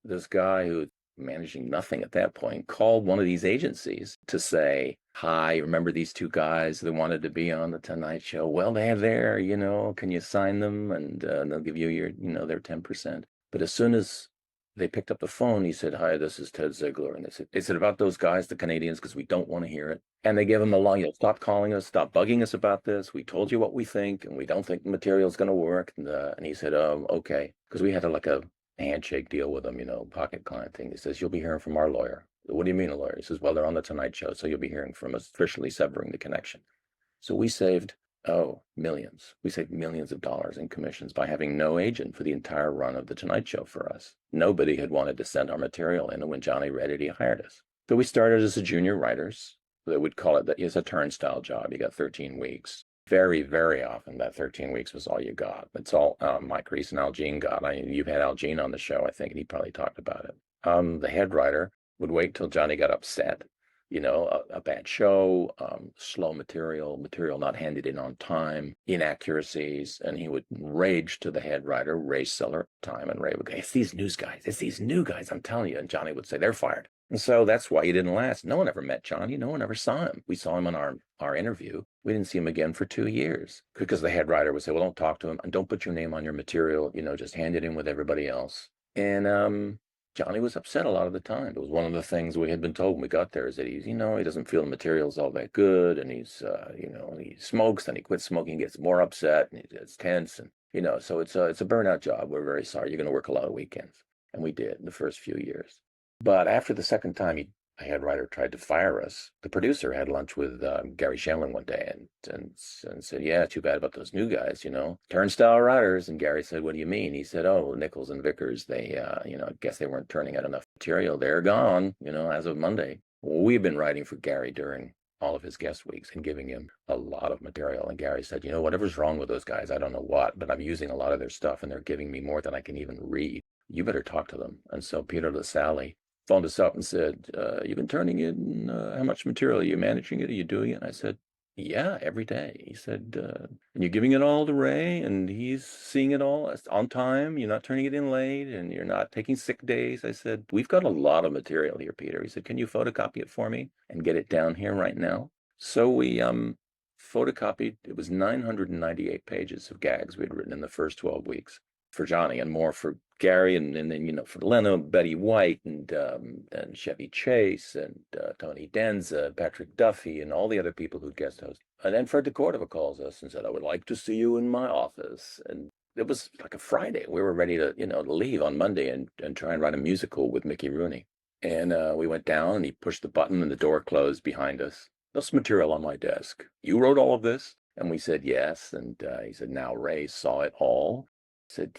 this guy who was managing nothing at that point, called one of these agencies to say, hi, remember these 2 guys that wanted to be on The Tonight Show? Well, they're there, can you sign them? And they'll give you your, their 10%. But as soon as they picked up the phone, he said, hi, this is Ted Ziegler. And they said about those guys, the Canadians, because we don't want to hear it. And they gave him a long, stop calling us, stop bugging us about this. We told you what we think, and we don't think the material is going to work. And he said, okay. Because we had a handshake deal with him, pocket client thing. He says, you'll be hearing from our lawyer. What do you mean a lawyer? He says, well, they're on The Tonight Show, so you'll be hearing from us, officially severing the connection. So we saved millions. We saved millions of dollars in commissions by having no agent for the entire run of The Tonight Show for us. Nobody had wanted to send our material in, and when Johnny read it, he hired us. So we started as a junior writers. They would call it that it's a turnstile job. You got 13 weeks. Very, very often that 13 weeks was all you got. It's all Mike Reese and Al Jean got. You've had Al Jean on the show, I think, and he probably talked about it. The head writer would wait till Johnny got upset. A bad show, slow material not handed in on time, inaccuracies, and he would rage to the head writer, Ray Siller, at the time, and Ray would go, it's these new guys, I'm telling you. And Johnny would say, they're fired. And so that's why he didn't last. No one ever met Johnny. No one ever saw him. We saw him on our interview. We didn't see him again for 2 years because the head writer would say, well, don't talk to him and don't put your name on your material, just hand it in with everybody else. And Johnny was upset a lot of the time. It was one of the things we had been told when we got there is that he doesn't feel the material's all that good. And he's, he smokes, then he quits smoking, gets more upset and he gets tense. And, so it's a burnout job. We're very sorry. You're going to work a lot of weekends. And we did in the first few years. But after the second time the head writer tried to fire us, the producer had lunch with Gary Shandling one day and said, yeah, too bad about those new guys, turnstile writers. And Gary said, what do you mean? He said, oh, Nicholls and Vickers, they, I guess they weren't turning out enough material. They're gone, as of Monday. Well, we've been writing for Gary during all of his guest weeks and giving him a lot of material. And Gary said, whatever's wrong with those guys, I don't know what, but I'm using a lot of their stuff and they're giving me more than I can even read. You better talk to them. And so Peter LaSalle phoned us up and said, you've been turning in how much material? Are you managing it? Are you doing it? And I said, yeah, every day. He said, and you're giving it all to Ray and he's seeing it all on time. You're not turning it in late and you're not taking sick days. I said, we've got a lot of material here, Peter. He said, can you photocopy it for me and get it down here right now? So we photocopied, it was 998 pages of gags we had written in the first 12 weeks for Johnny and more for Gary and then, for Leno, Betty White and Chevy Chase and Tony Danza, Patrick Duffy and all the other people who guest host. And then Fred DeCordova calls us and said, I would like to see you in my office. And it was like a Friday. We were ready to, to leave on Monday and try and write a musical with Mickey Rooney. And we went down and he pushed the button and the door closed behind us. There's material on my desk. You wrote all of this? And we said, yes. And he said, now Ray saw it all. Said,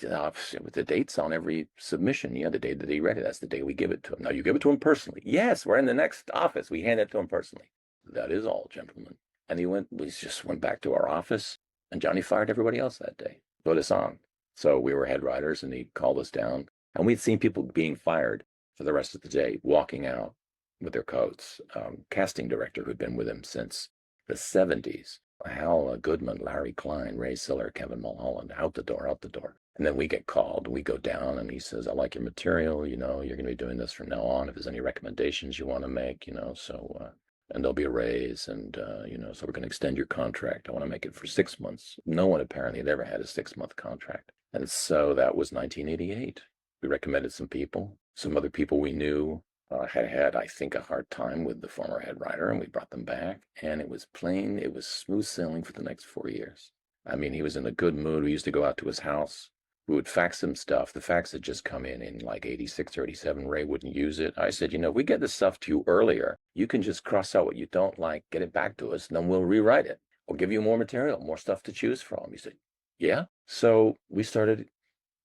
with the dates on every submission, the day that he read it, that's the day we give it to him. Now you give it to him personally. Yes, we're in the next office. We hand it to him personally. That is all, gentlemen. And we just went back to our office and Johnny fired everybody else that day. Put us on. So we were head writers and he called us down and we'd seen people being fired for the rest of the day, walking out with their coats. Casting director who'd been with him since the 70s. Hal Goodman, Larry Klein, Ray Siller, Kevin Mulholland, out the door. And then we get called. We go down and he says, I like your material. You're going to be doing this from now on. If there's any recommendations you want to make, so, and there'll be a raise. And, so we're going to extend your contract. I want to make it for 6 months. No one apparently had ever had a 6-month contract. And so that was 1988. We recommended some people. Some other people we knew had, I think, a hard time with the former head writer, and we brought them back, and it was smooth sailing for the next 4 years. I mean, he was in a good mood. We used to go out to his house. We would fax him stuff. The fax had just come in like 86 or 87. Ray wouldn't use it. I said, we get this stuff to you earlier. You can just cross out what you don't like, get it back to us, and then we'll rewrite it. We'll give you more material, more stuff to choose from. He said, yeah. So we started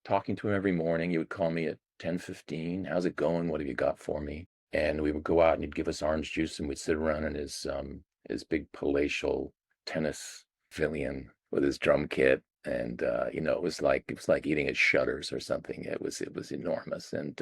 talking to him every morning. He would call me at 10:15. How's it going? What have you got for me? And we would go out and he'd give us orange juice and we'd sit around in his big palatial tennis pavilion with his drum kit. And, it was like eating at Shutters or something. It was enormous. And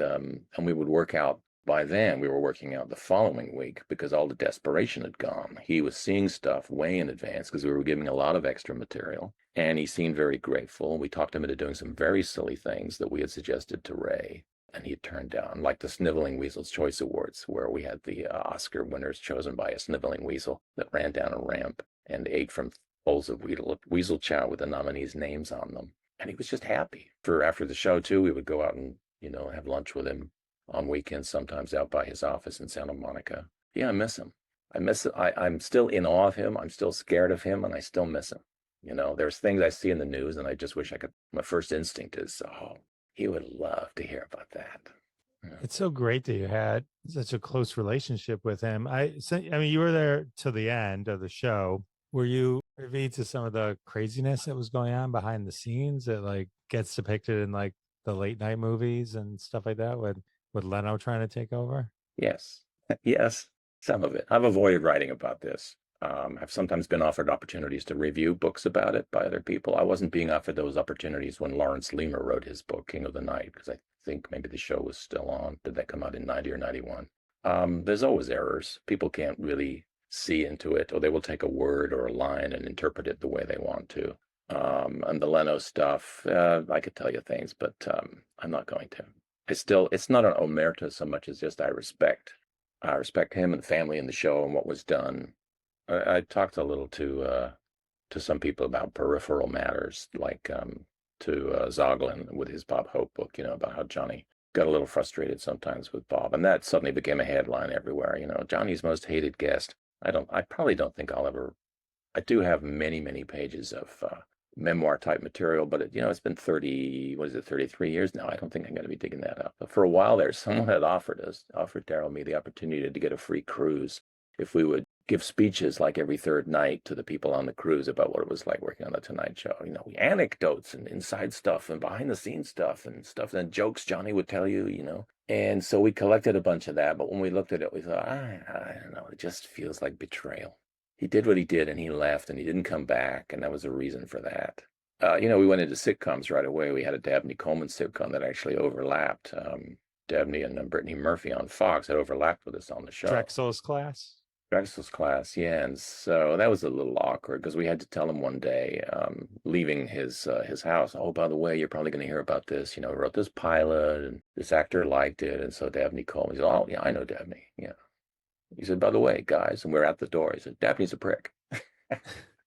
we would work out. By then we were working out the following week because all the desperation had gone. He was seeing stuff way in advance because we were giving a lot of extra material. And he seemed very grateful. We talked him into doing some very silly things that we had suggested to Ray. And he turned down, like the Sniveling Weasel's Choice Awards, where we had the Oscar winners chosen by a sniveling weasel that ran down a ramp and ate from bowls of weasel chow with the nominees' names on them. And he was just happy. After the show, too, we would go out and, have lunch with him on weekends, sometimes out by his office in Santa Monica. Yeah, I miss him. I'm still in awe of him. I'm still scared of him, and I still miss him. There's things I see in the news, and I just wish I could. My first instinct is, he would love to hear about that. It's so great that you had such a close relationship with him. You were there till the end of the show. Were you privy to some of the craziness that was going on behind the scenes that gets depicted in the late night movies and stuff like that with Leno trying to take over? Yes. Yes. Some of it. I've avoided writing about this. I've sometimes been offered opportunities to review books about it by other people. I wasn't being offered those opportunities when Lawrence Leamer wrote his book, King of the Night, because I think maybe the show was still on. Did that come out in 90 or 91? There's always errors. People can't really see into it, or they will take a word or a line and interpret it the way they want to. And the Leno stuff, I could tell you things, but I'm not going to. It's not an omerta so much as just I respect him and the family and the show and what was done. I talked a little to some people about peripheral matters, like to Zoglin with his Bob Hope book, about how Johnny got a little frustrated sometimes with Bob, and that suddenly became a headline everywhere. Johnny's most hated guest. I probably don't think I'll ever. I do have many, many pages of memoir type material, but it's been 33 years now. I don't think I'm going to be digging that up. But for a while there, someone had offered Darryl and me the opportunity to get a free cruise if we would give speeches like every third night to the people on the cruise about what it was like working on the Tonight Show. Anecdotes and inside stuff and behind the scenes stuff and jokes Johnny would tell you. And so we collected a bunch of that. But when we looked at it, we thought, I don't know, it just feels like betrayal. He did what he did and he left and he didn't come back. And that was a reason for that. We went into sitcoms right away. We had a Dabney Coleman sitcom that actually overlapped. Dabney and Brittany Murphy on Fox had overlapped with us on the show. Drexel's Class, yeah. And so that was a little awkward because we had to tell him one day, leaving his house, oh, by the way, you're probably going to hear about this. I wrote this pilot and this actor liked it. And so Dabney Coleman, he said, oh, yeah, I know Dabney. Yeah. He said, by the way, guys, and we're at the door. He said, Dabney's a prick.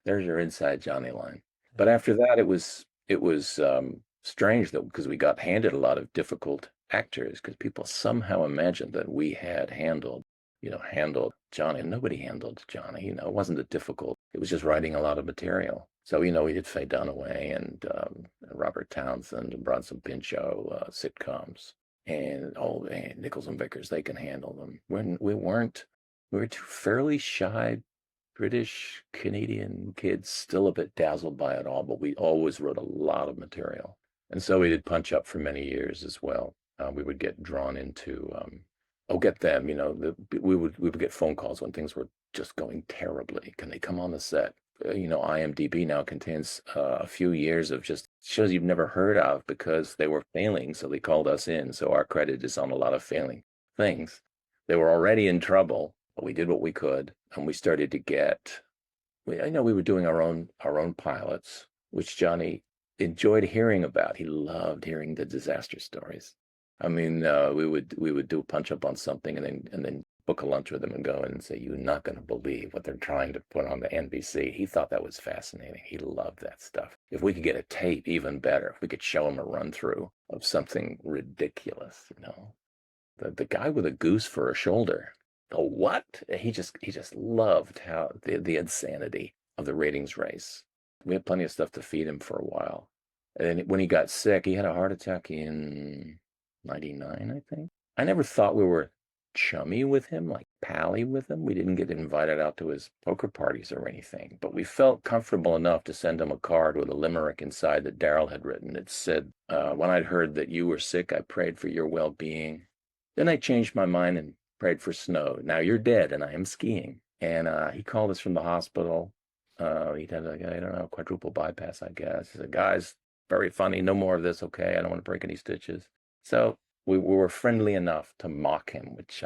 There's your inside Johnny line. But after that, it was strange though, because we got handed a lot of difficult actors because people somehow imagined that we had handled Johnny. Nobody handled Johnny. It wasn't that difficult. It was just writing a lot of material. So, we did Faye Dunaway and Robert Townsend and Bronson Pinchot sitcoms. And Nicholls and Vickers, they can handle them. We were two fairly shy British Canadian kids, still a bit dazzled by it all, but we always wrote a lot of material. And so we did Punch Up for many years as well. We would get drawn into, get them, we would get phone calls when things were just going terribly. Can they come on the set? IMDb now contains a few years of just shows you've never heard of because they were failing. So they called us in. So our credit is on a lot of failing things. They were already in trouble, but we did what we could. And we started to get, we were doing our own pilots, which Johnny enjoyed hearing about. He loved hearing the disaster stories. I mean, we would do Punch Up on something and then book a lunch with him and go in and say, you're not going to believe what they're trying to put on the NBC. He thought that was fascinating. He loved that stuff. If we could get a tape, even better. If we could show him a run through of something ridiculous, the guy with a goose for a shoulder. The what? He just loved how the insanity of the ratings race. We had plenty of stuff to feed him for a while. And then when he got sick, he had a heart attack in 99, I think. I never thought we were chummy with him, like pally with him. We didn't get invited out to his poker parties or anything, but we felt comfortable enough to send him a card with a limerick inside that Darryl had written. It said, when I'd heard that you were sick, I prayed for your well-being. Then I changed my mind and prayed for snow. Now you're dead and I am skiing. And he called us from the hospital. He'd had quadruple bypass, I guess. He said, guys, very funny. No more of this, okay? I don't want to break any stitches. So we were friendly enough to mock him, which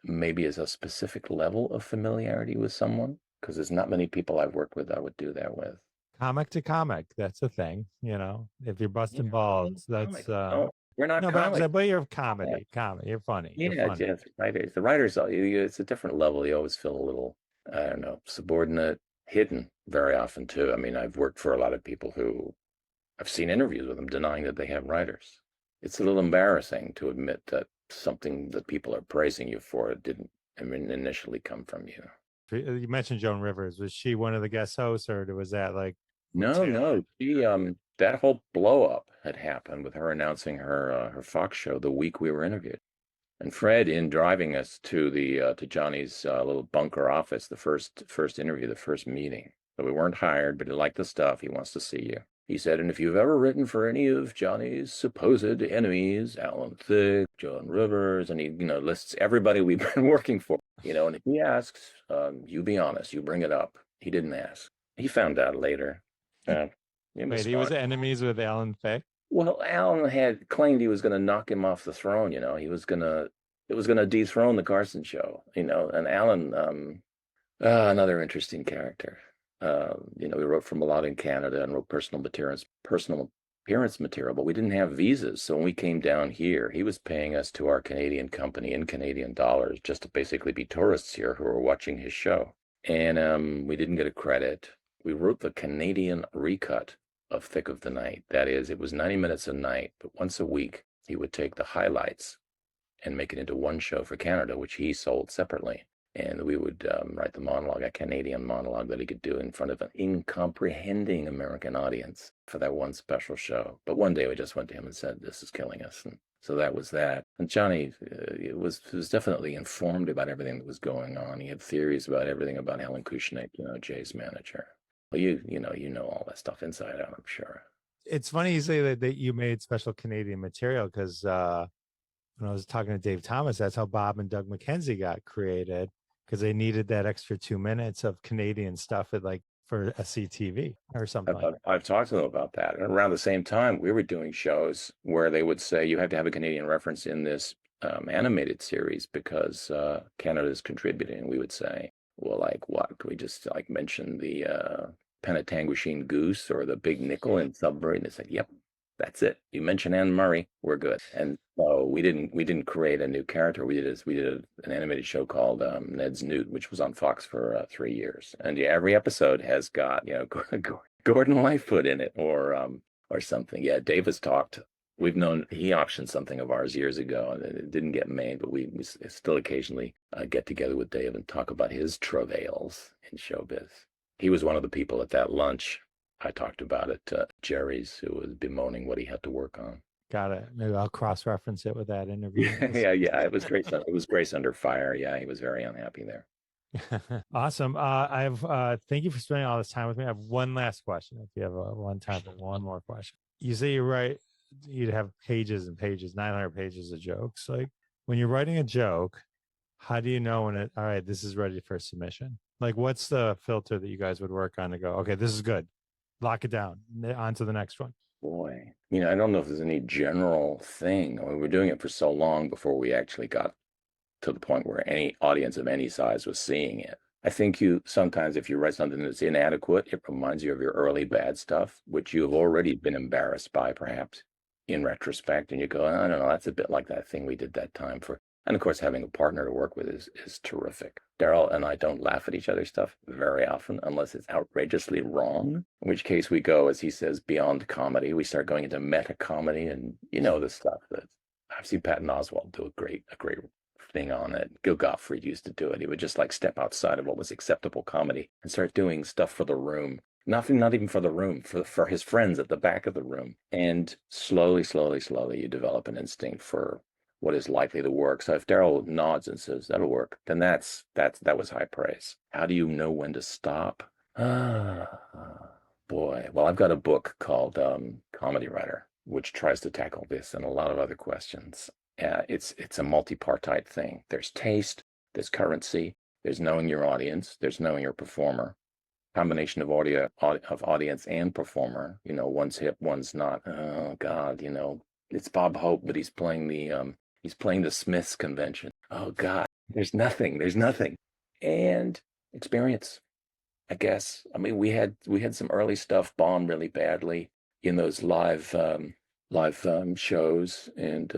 maybe is a specific level of familiarity with someone, because there's not many people I've worked with I would do that with. Comic to comic, that's a thing. If you're busting balls, that's we're not comic. But you're comedy. You're funny. Yeah, you're funny. Just writers. The writers, it's a different level. You always feel a little, I don't know, subordinate, hidden very often too. I mean, I've worked for a lot of people who I've seen interviews with them denying that they have writers. It's a little embarrassing to admit that something that people are praising you for didn't initially come from you. You mentioned Joan Rivers. Was she one of the guest hosts, or was that like? No. She that whole blow up had happened with her announcing her Fox show the week we were interviewed, and Fred, in driving us to the to Johnny's little bunker office, the first interview, the first meeting. So we weren't hired, but he liked the stuff. He wants to see you. He said, and if you've ever written for any of Johnny's supposed enemies, Alan Thicke, Joan Rivers, and he, lists everybody we've been working for, and if he asks, you be honest, you bring it up. He didn't ask. He found out later. Wait, he was enemies with Alan Thicke? Well, Alan had claimed he was going to knock him off the throne. It was going to dethrone the Carson show. And Alan, another interesting character. We wrote from a lot in Canada and wrote personal appearance material, but we didn't have visas. So when we came down here, he was paying us to our Canadian company in Canadian dollars just to basically be tourists here who were watching his show. And we didn't get a credit. We wrote the Canadian recut of Thick of the Night. That is, it was 90 minutes a night, but once a week, he would take the highlights and make it into one show for Canada, which he sold separately. And we would write the monologue, a Canadian monologue that he could do in front of an incomprehending American audience for that one special show. But one day we just went to him and said, this is killing us. And so that was that. And Johnny was definitely informed about everything that was going on. He had theories about everything about Helen Kushnick, Jay's manager. Well, you know all that stuff inside out, I'm sure. It's funny you say that you made special Canadian material because when I was talking to Dave Thomas, that's how Bob and Doug McKenzie got created, because they needed that extra 2 minutes of Canadian stuff for a CTV or something. I've talked to them about that. And around the same time, we were doing shows where they would say, you have to have a Canadian reference in this animated series because Canada's contributing. And we would say, well, like what? Could we just mention the Penetanguishene goose or the big nickel in Submarine? They said, yep, that's it. You mention Anne Murray, we're good. And so we didn't create a new character. We did an animated show called Ned's Newt, which was on Fox for 3 years. And every episode has got Gordon Lightfoot in it or something. Yeah, Dave has talked. We've known he optioned something of ours years ago, and it didn't get made. But we still occasionally get together with Dave and talk about his travails in showbiz. He was one of the people at that lunch. I talked about it to Jerry's, who was bemoaning what he had to work on. Got it. Maybe I'll cross-reference it with that interview. yeah. It was great. It was Grace Under Fire. Yeah, he was very unhappy there. Awesome. Thank you for spending all this time with me. I have one last question. If you have one time for one more question. You say you'd have pages and pages, 900 pages of jokes. Like when you're writing a joke, how do you know when all right, this is ready for submission? Like what's the filter that you guys would work on to go, okay, this is good. Lock it down. On to the next one. Boy, I don't know if there's any general thing. We were doing it for so long before we actually got to the point where any audience of any size was seeing it. I think sometimes if you write something that's inadequate, it reminds you of your early bad stuff, which you have already been embarrassed by, perhaps in retrospect. And you go, I don't know, that's a bit like that thing we did that time for. And of course, having a partner to work with is terrific. Darryl and I don't laugh at each other's stuff very often unless it's outrageously wrong, in which case we go, as he says, beyond comedy. We start going into meta comedy and the stuff that I've seen Patton Oswalt do a great thing on it. Gil Gottfried used to do it. He would just step outside of what was acceptable comedy and start doing stuff for the room. Not even for the room, for his friends at the back of the room. And slowly, you develop an instinct for what is likely to work. So if Darryl nods and says that'll work, then that was high praise. How do you know when to stop? Boy. Well, I've got a book called Comedy Writer, which tries to tackle this and a lot of other questions. It's a multi-partite thing. There's taste, there's currency, there's knowing your audience, there's knowing your performer. Combination of audience and performer. One's hip, one's not. Oh God, it's Bob Hope, but he's playing the Smiths convention. Oh God, there's nothing. And experience, I guess. I mean, we had some early stuff bomb really badly in those live shows, and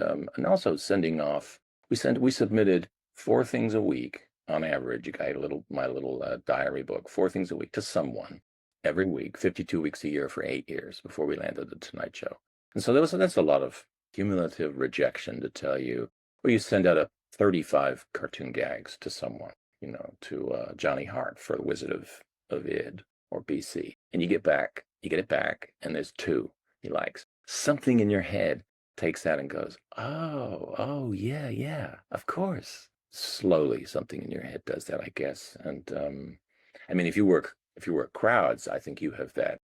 also sending off. We submitted 4 things a week on average. I had my little diary book, 4 things a week to someone every week, 52 weeks a year for 8 years before we landed the Tonight Show. And so that's a lot of cumulative rejection to tell you. Well, you send out 35 cartoon gags to someone, to Johnny Hart for the Wizard of Id or BC, and you get it back, and there's 2 he likes. Something in your head takes that and goes, oh yeah, of course. Slowly, something in your head does that, I guess. And I mean, if you work crowds, I think you have that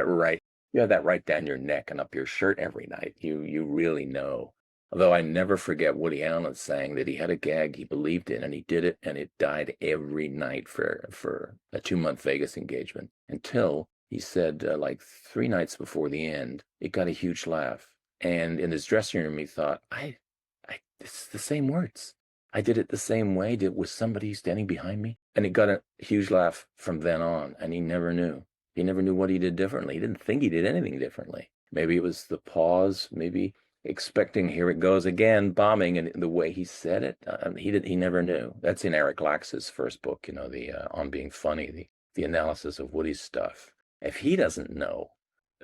right You have that right down your neck and up your shirt every night. You really know. Although I never forget Woody Allen saying that he had a gag he believed in and he did it and it died every night for a 2-month Vegas engagement until he said like 3 nights before the end, it got a huge laugh. And in his dressing room, he thought, it's the same words. I did it the same way. Was somebody standing behind me? And it got a huge laugh from then on. And he never knew. He never knew what he did differently. He didn't think he did anything differently. Maybe it was the pause, maybe expecting here it goes again, bombing, and the way he said it. He never knew. That's in Eric Lax's first book, the On Being Funny, the analysis of Woody's stuff. If he doesn't know,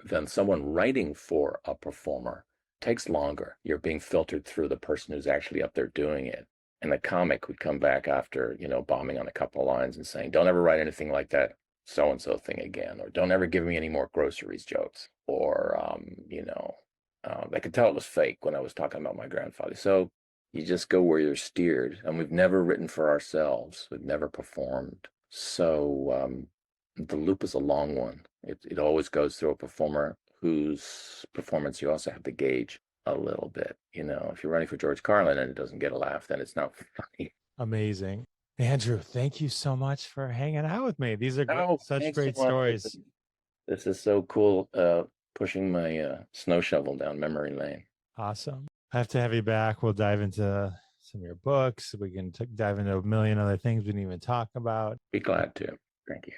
then someone writing for a performer takes longer. You're being filtered through the person who's actually up there doing it. And the comic would come back after, bombing on a couple of lines and saying, don't ever write anything like that so-and-so thing again, or don't ever give me any more groceries jokes, or, I could tell it was fake when I was talking about my grandfather. So you just go where you're steered. And we've never written for ourselves. We've never performed. So the loop is a long one. It always goes through a performer whose performance you also have to gauge a little bit. If you're running for George Carlin and it doesn't get a laugh, then it's not funny. Amazing. Andrew, thank you so much for hanging out with me. These are such great stories. This is so cool, pushing my snow shovel down memory lane. Awesome. I have to have you back. We'll dive into some of your books. We can dive into a million other things we didn't even talk about. Be glad to. Thank you.